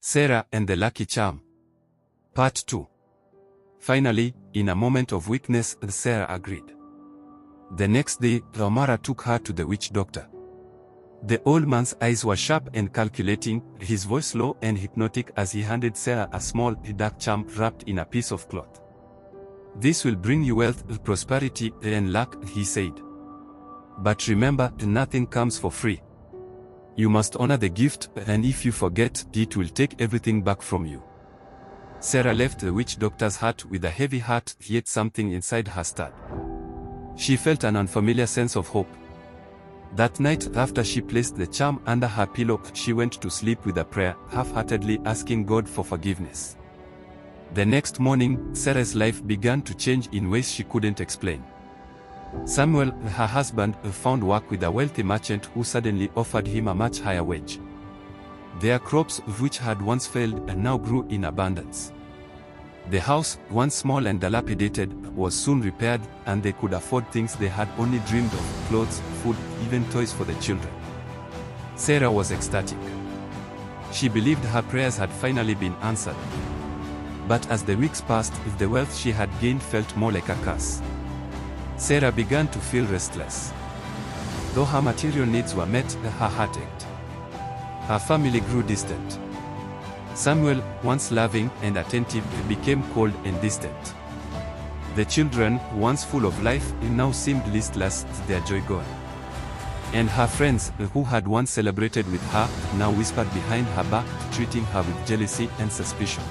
Sarah and the Lucky Charm. Part 2. Finally, in a moment of weakness, Sarah agreed. The next day, Romara took her to the witch doctor. The old man's eyes were sharp and calculating, his voice low and hypnotic as he handed Sarah a small, dark charm wrapped in a piece of cloth. "This will bring you wealth, prosperity, and luck," he said. "But remember, nothing comes for free. You must honor the gift, and if you forget, it will take everything back from you." Sarah left the witch doctor's hut with a heavy heart, yet something inside her stirred. She felt an unfamiliar sense of hope. That night, after she placed the charm under her pillow, she went to sleep with a prayer, half-heartedly asking God for forgiveness. The next morning, Sarah's life began to change in ways she couldn't explain. Samuel, her husband, found work with a wealthy merchant who suddenly offered him a much higher wage. Their crops, which had once failed, now grew in abundance. The house, once small and dilapidated, was soon repaired, and they could afford things they had only dreamed of: clothes, food, even toys for the children. Sarah was ecstatic. She believed her prayers had finally been answered. But as the weeks passed, the wealth she had gained felt more like a curse. Sarah began to feel restless. Though her material needs were met, her heart ached. Her family grew distant. Samuel, once loving and attentive, became cold and distant. The children, once full of life, now seemed listless, their joy gone. And her friends, who had once celebrated with her, now whispered behind her back, treating her with jealousy and suspicion.